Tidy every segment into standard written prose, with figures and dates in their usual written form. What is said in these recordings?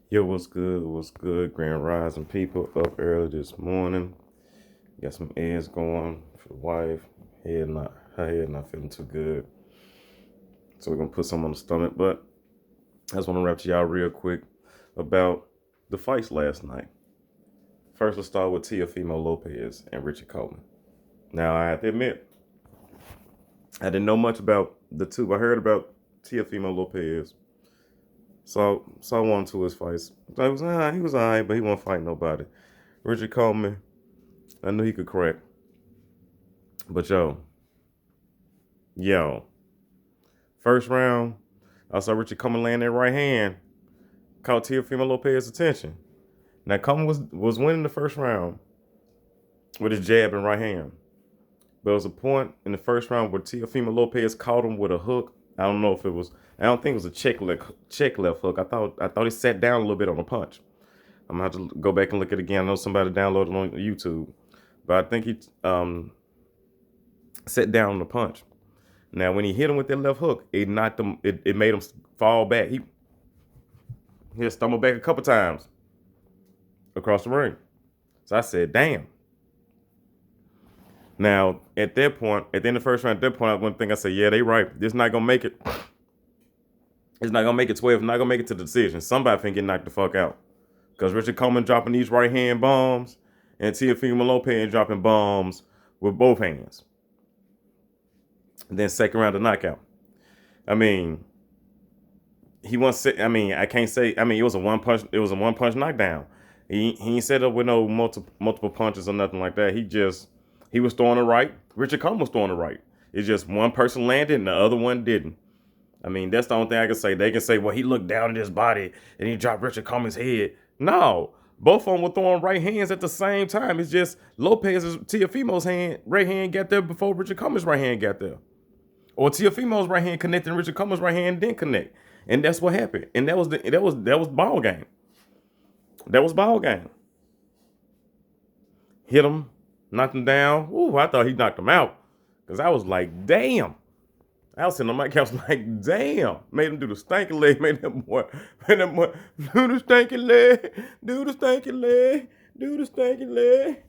Yo, what's good? What's good? Grand Rising people up early this morning. Got some eggs going for the wife. Her head not feeling too good. So we're gonna put some on the stomach. But I just want to rap to y'all real quick about the fights last night. First, let's start with Teofimo Lopez and Richard Coleman. Now I have to admit, I didn't know much about the two. I heard about Teofimo Lopez. Saw one to his fights. He was alright, but he won't fight nobody. Richard Coleman, I knew he could crack. But yo, first round, I saw Richard Coleman land that right hand, caught Teofimo Lopez's attention. Now Coleman was winning the first round with his jab and right hand. But there was a point in the first round where Teofimo Lopez caught him with a hook. I don't know if it was. I don't think it was a check left hook. I thought he sat down a little bit on a punch. I'm gonna have to go back and look at it again. I know somebody downloaded it on YouTube, but I think he sat down on the punch. Now, when he hit him with that left hook, it knocked him. It made him fall back. He stumbled back a couple times across the ring. So I said, "Damn." Now, at that point, at the end of the first round, at that point, I one thing I said, "Yeah, they right. This not gonna make it. It's not gonna make it 12. Not gonna make it to the decision. Somebody finna get knocked the fuck out." Because Richard Coleman dropping these right hand bombs, and Teofimo Lopez dropping bombs with both hands. And then second round of knockout. I mean, he wants. I mean, I can't say. I mean, it was a one punch. It was a one punch knockdown. He ain't set up with no multiple punches or nothing like that. He was throwing it right. Richard Coleman was throwing it right. It's just one person landed and the other one didn't. I mean, that's the only thing I can say. They can say, well, he looked down at his body and he dropped Richard Coleman's head. No, both of them were throwing right hands at the same time. It's just Lopez's Teofimo's right hand got there before Richard Coleman's right hand got there. Or Teofimo's right hand connected and Richard Coleman's right hand didn't connect. And that's what happened. And that was ball game. That was ball game. Hit him, knocked him down. Ooh, I thought he knocked him out. Because I was like, damn. I was sitting on my couch like, damn. Made him do the stanky leg. Made that boy, do the stanky leg. Do the stanky leg. Do the stanky leg.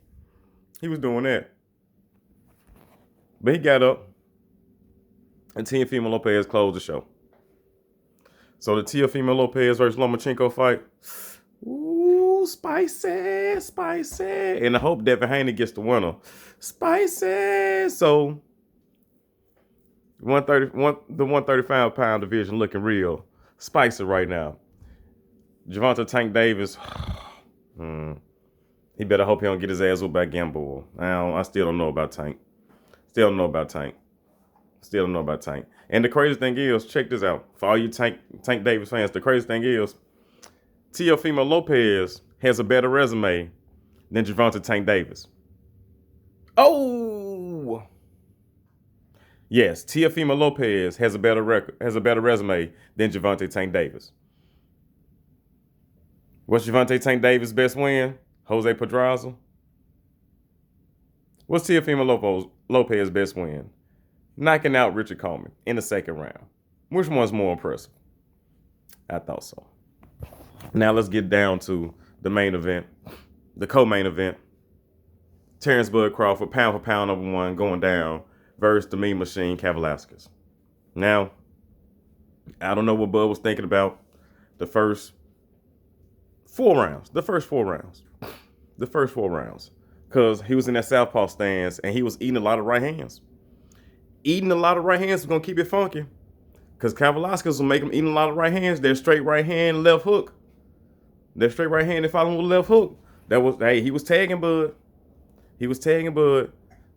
He was doing that. But he got up. And Teofimo Lopez closed the show. So the Teofimo Lopez versus Lomachenko fight. Ooh, spicy, spicy. And I hope Devin Haney gets the winner. Spicy. So the 135-pound division looking real spicy right now. Gervonta Tank Davis, he better hope he don't get his ass whooped by Gamble. I still don't know about Tank. Still don't know about Tank. And the crazy thing is, check this out. For all you Tank Davis fans, the crazy thing is, Teofimo Lopez has a better resume than Gervonta Tank Davis. Oh! Yes, Teofimo Lopez has a better resume than Gervonta Tank Davis. What's Gervonta Tank Davis' best win? Jose Pedraza. What's Teofimo Lopez's best win? Knocking out Richard Coleman in the second round. Which one's more impressive? I thought so. Now let's get down to the main event, the co-main event. Terrence Bud Crawford, pound for pound number one, going down versus the Mean Machine Kavaliauskas. Now, I don't know what Bud was thinking about the first four rounds. Because he was in that southpaw stance and he was eating a lot of right hands. Eating a lot of right hands is going to keep it funky. Because Kavaliauskas will make him eating a lot of right hands. Their straight right hand, left hook. Their straight right hand, they follow him with left hook. He was tagging Bud.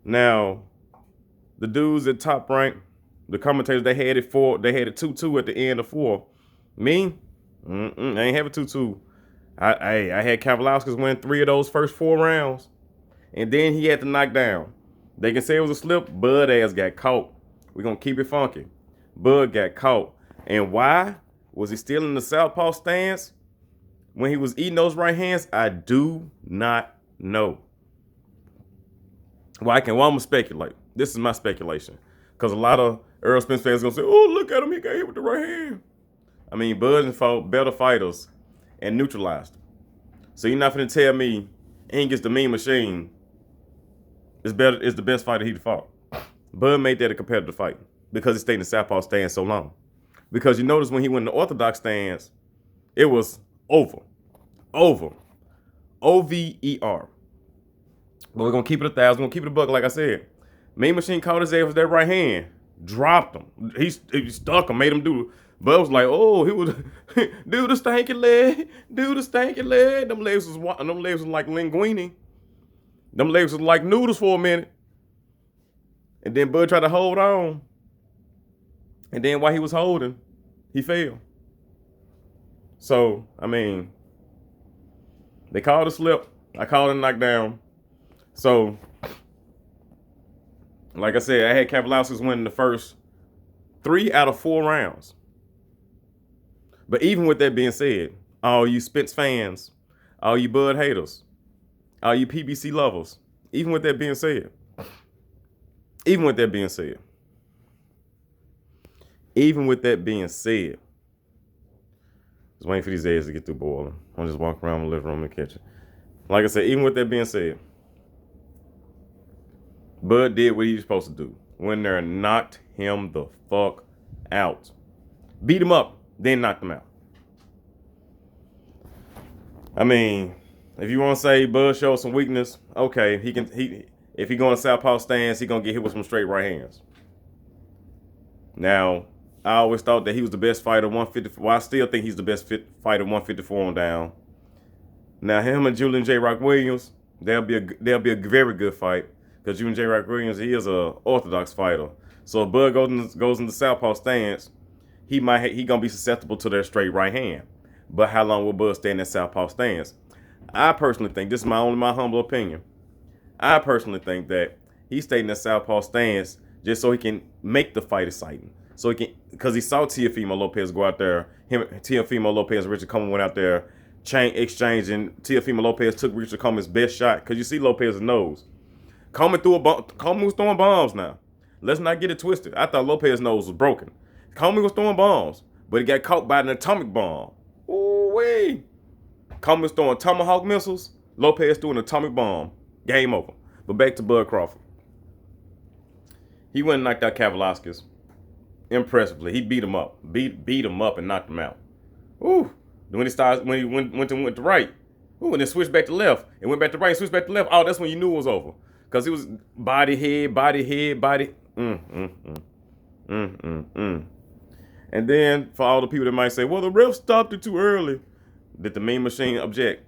Now, the dudes at Top Rank, the commentators, they had it 2-2 at the end of 4. Me? I ain't have a 2-2. I had Kavaliauskas win 3 of those first 4 rounds. And then he had to knock down. They can say it was a slip. Bud ass got caught. We're going to keep it funky. Bud got caught. And why? Was he still in the southpaw stance when he was eating those right hands? I do not know. Well, I'm going to speculate. This is my speculation. Because a lot of Earl Spence fans are going to say, oh, look at him. He got hit with the right hand. I mean, Bud and fought better fighters and neutralized him. So you're not finna tell me Ink is the Mean Machine is the best fighter he fought. Bud made that a competitive fight because he stayed in the southpaw stance so long. Because you notice when he went in the orthodox stance, it was over. OVER. But we're gonna keep it 1,000. We're gonna keep it a buck, like I said. Mean Machine caught his ass with that right hand, dropped him. He stuck him, made him do. Bud was like, oh, he was do the stanky leg, do the stanky leg. Them legs was like linguine. Them legs was like noodles for a minute. And then Bud tried to hold on. And then while he was holding, he fell. So, I mean, they called a slip. I called a knockdown. So, like I said, I had Kavaliauskas winning the first 3 out of 4 rounds. But even with that being said, all you Spence fans, all you Bud haters, all you PBC lovers, even with that being said, I was waiting for these eggs to get through boiling. I'm just walking around the living room and kitchen. Like I said, even with that being said, Bud did what he was supposed to do. Went there and knocked him the fuck out. Beat him up, then knocked him out. I mean, if you want to say Bud showed some weakness, okay, if he going to southpaw stance, he gonna get hit with some straight right hands. Now, I always thought that he was the best fighter 154. Well, I still think he's the best fighter 154 on down. Now, him and Julian J. Rock Williams, they'll be a very good fight because Julian J. Rock Williams, he is a orthodox fighter. So if Bud goes in the southpaw stance, he gonna be susceptible to their straight right hand. But how long will Bud stay in that southpaw stance? I personally think, this is my humble opinion, I personally think that he stayed in that southpaw stance just so he can make the fight exciting. So he can, because he saw Teofimo Lopez go out there. Teofimo Lopez and Richard Commey went out there, exchanging. Teofimo Lopez took Richard Commey's best shot because you see Lopez's nose. Commey was throwing bombs now. Let's not get it twisted. I thought Lopez's nose was broken. Commey was throwing bombs, but he got caught by an atomic bomb. Ooh-wee. Commey was throwing tomahawk missiles. Lopez threw an atomic bomb. Game over. But back to Bud Crawford. He went and knocked out Kavaliauskas impressively. He beat him up. Beat him up and knocked him out. Ooh. Then when he went to right. Ooh, and then switched back to left. And went back to right and switched back to left. Oh, that's when you knew it was over. Because he was body, head. And then for all the people that might say, well, the ref stopped it too early, did the Mean Machine object?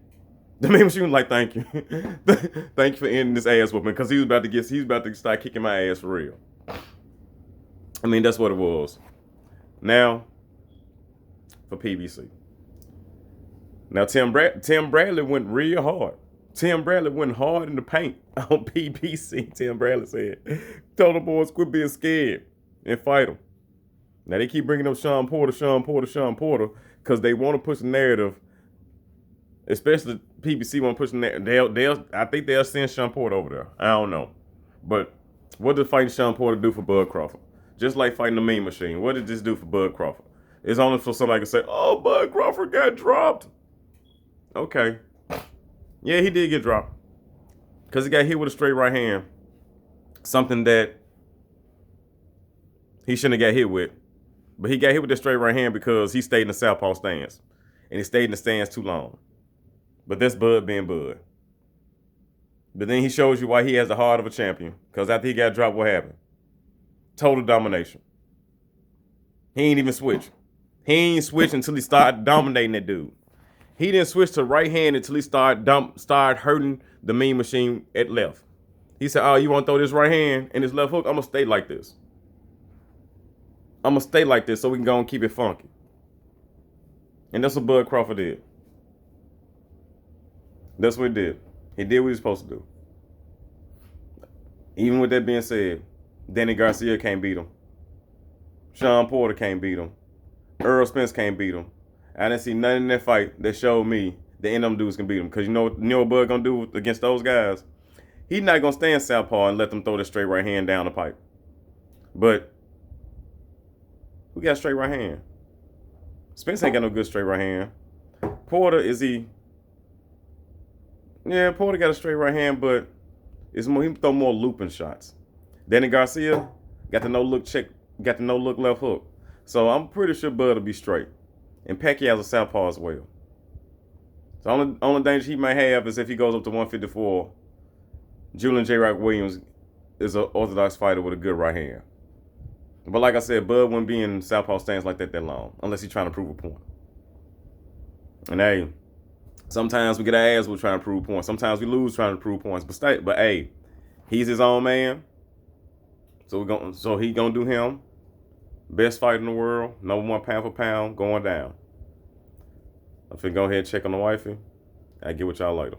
The Mean Machine was like, thank you. Thank you for ending this ass whooping, because he was about to start kicking my ass for real. I mean, that's what it was. Now, for PBC. Now, Tim Bradley went real hard. Tim Bradley went hard in the paint on PBC, Tim Bradley said. Told the boys quit being scared and fight him. Now, they keep bringing up Sean Porter, because they want to push the narrative, especially PBC want to push the narrative. I think they'll send Sean Porter over there. I don't know. But what did fighting Sean Porter do for Bud Crawford? Just like fighting the Mean Machine. What did this do for Bud Crawford? It's only for somebody to say, oh, Bud Crawford got dropped. Okay. Yeah, he did get dropped. Because he got hit with a straight right hand. Something that he shouldn't have got hit with. But he got hit with that straight right hand because he stayed in the southpaw stance. And he stayed in the stance too long. But that's Bud being Bud. But then he shows you why he has the heart of a champion. Because after he got dropped, what happened? Total domination. He ain't even switch. He ain't switch until he started dominating that dude. He didn't switch to right hand until he started hurting the Mean Machine at left. He said, oh, you want to throw this right hand and this left hook? I'm going to stay like this. I'm going to stay like this so we can go and keep it funky. And that's what Bud Crawford did. That's what he did. He did what he was supposed to do. Even with that being said, Danny Garcia can't beat him. Sean Porter can't beat him. Earl Spence can't beat him. I didn't see nothing in that fight that showed me that any of them dudes can beat him. Because you know what Bud gonna do against those guys? He's not gonna stand southpaw and let them throw the straight right hand down the pipe. But who got a straight right hand? Spence ain't got no good straight right hand. Porter, is he? Yeah, Porter got a straight right hand, but it's more, he throw more looping shots. Danny Garcia got the no look check, got the no look left hook. So I'm pretty sure Bud will be straight. And Pacquiao's a southpaw as well. The only danger he might have is if he goes up to 154. Julian J. Rock Williams is an orthodox fighter with a good right hand. But like I said, Bud wouldn't be in southpaw stance like that long, unless he's trying to prove a point. And hey, sometimes we get our ass with trying to prove points. Sometimes we lose trying to prove points. But hey, he's his own man. So he gonna do him. Best fighter in the world, #1 pound for pound, going down. I'm finna go ahead and check on the wifey. I'll get with y'all later.